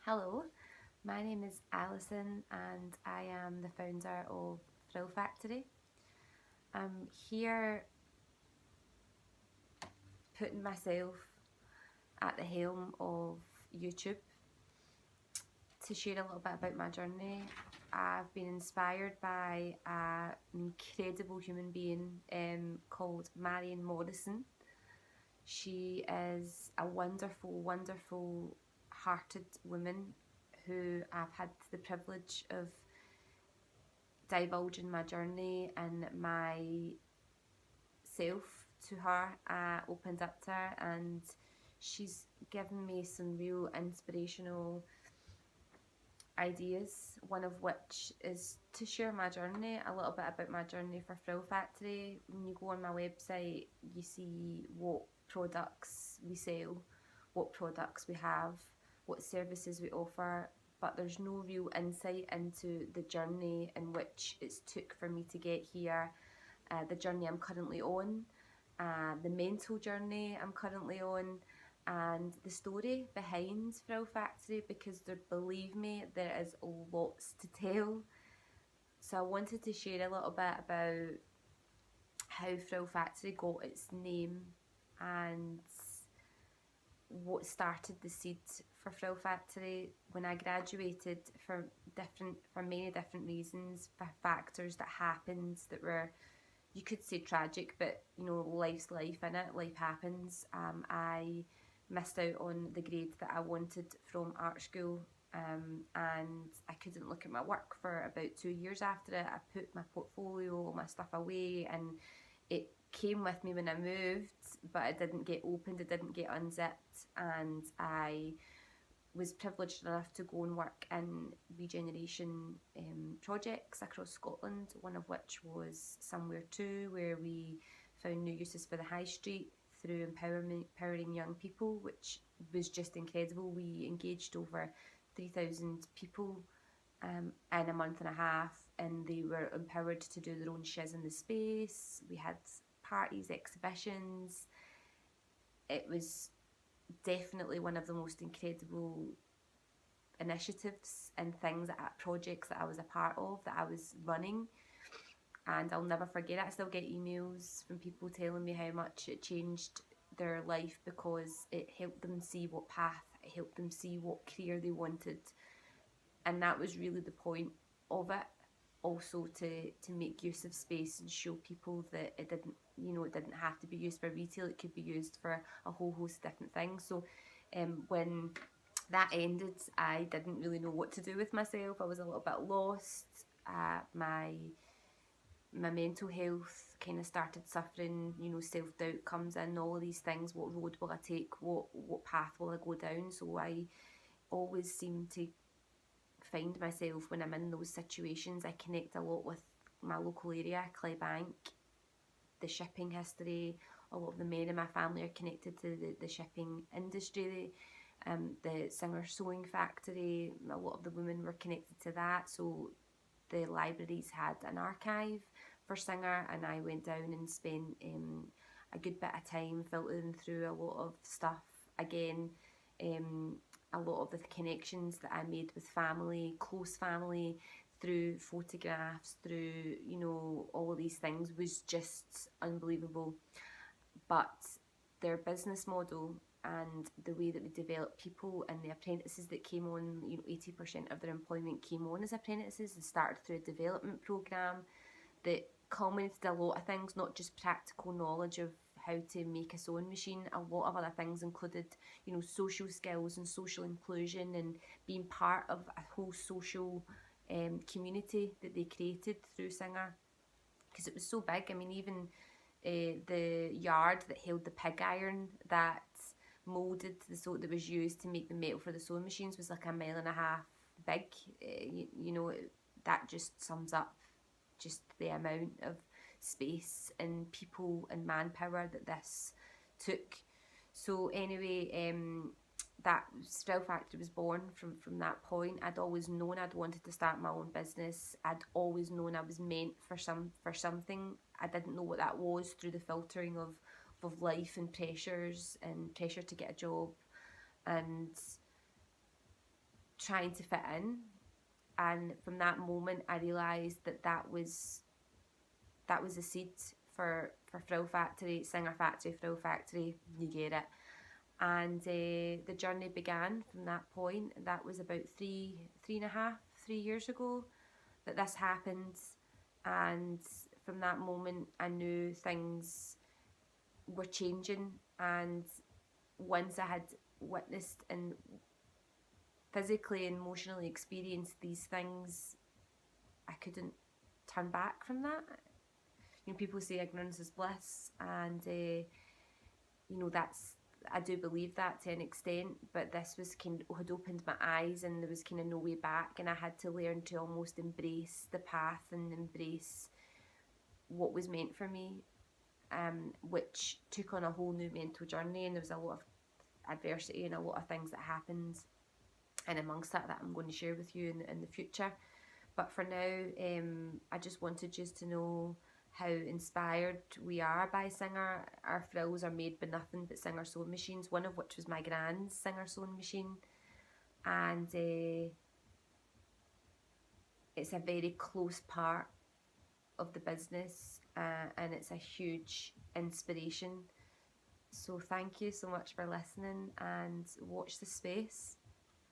Hello, my name is Alison and I am the founder of Frill Factory. I'm here putting myself at the helm of YouTube to share a little bit about my journey. I've been inspired by an incredible human being called Marion Morrison. She is a wonderful, wonderful hearted woman who I've had the privilege of divulging my journey and my self to her, opened up to her, and she's given me some real inspirational ideas, one of which is to share my journey, a little bit about my journey for Frill Factory. When you go on my website, you see what products we sell, what products we have, what services we offer, but there's no real insight into the journey in which it's took for me to get here, the journey I'm currently on, the mental journey I'm currently on, and the story behind Frill Factory, because believe me, there is lots to tell. So I wanted to share a little bit about how Frill Factory got its name and what started the seed for Frill Factory. When I graduated, for many different reasons, for factors that happened that were, you could say, tragic, but life's life in it, life happens. I missed out on the grade that I wanted from art school, and I couldn't look at my work for about 2 years after it. I put my portfolio, all my stuff away, and it came with me when I moved, but it didn't get opened, it didn't get unzipped, and I was privileged enough to go and work in regeneration projects across Scotland, one of which was Somewhere Too, where we found new uses for the high street through empowering young people, which was just incredible. We engaged over 3,000 people in a month and a half, and they were empowered to do their own shiz in the space. We had parties, exhibitions. It was definitely one of the most incredible initiatives and things, projects that I was a part of, that I was running, and I'll never forget it. I still get emails from people telling me how much it changed their life because it helped them see what path, it helped them see what career they wanted, and that was really the point of it. Also to make use of space and show people that it didn't have to be used for retail, it could be used for a whole host of different things. So when that ended, I didn't really know what to do with myself. I was a little bit lost. My mental health kind of started suffering. Self-doubt comes in, all of these things. What road will I take? What path will I go down? So I always seem to find myself, when I'm in those situations, I connect a lot with my local area, Claybank, the shipping history. A lot of the men in my family are connected to the shipping industry, the Singer Sewing Factory. A lot of the women were connected to that, so the libraries had an archive for Singer, and I went down and spent a good bit of time filtering through a lot of stuff. Again, a lot of the connections that I made with family, close family, through photographs, through all of these things, was just unbelievable. But their business model and the way that we developed people, and the apprentices that came on, 80% of their employment came on as apprentices and started through a development programme that culminated a lot of things, not just practical knowledge of how to make a sewing machine. A lot of other things included, social skills and social inclusion, and being part of a whole social community that they created through Singer, because it was so big. I mean, even the yard that held the pig iron that moulded the soap that was used to make the metal for the sewing machines was like 1.5 miles big. That just sums up just the amount of space and people and manpower that this took. So anyway, that Frill Factory was born from that point. I'd always known I'd wanted to start my own business. I'd always known I was meant for something. I didn't know what that was, through the filtering of life and pressures, and pressure to get a job, and trying to fit in. And from that moment, I realised that that was a seed for Frill Factory, Singer Factory, Frill Factory, you get it. And the journey began from that point. That was about 3 years ago that this happened. And from that moment, I knew things were changing. And once I had witnessed and physically and emotionally experienced these things, I couldn't turn back from that. You know, people say ignorance is bliss, and you know, I do believe that to an extent, but this was had opened my eyes, and there was kind of no way back, and I had to learn to almost embrace the path and embrace what was meant for me, which took on a whole new mental journey, and there was a lot of adversity and a lot of things that happened, and amongst that I'm going to share with you in the future. But for now, I just wanted you to know how inspired we are by Singer. Our frills are made by nothing but Singer sewing machines, one of which was my grand's Singer sewing machine, and it's a very close part of the business, and it's a huge inspiration. So thank you so much for listening, and watch the space.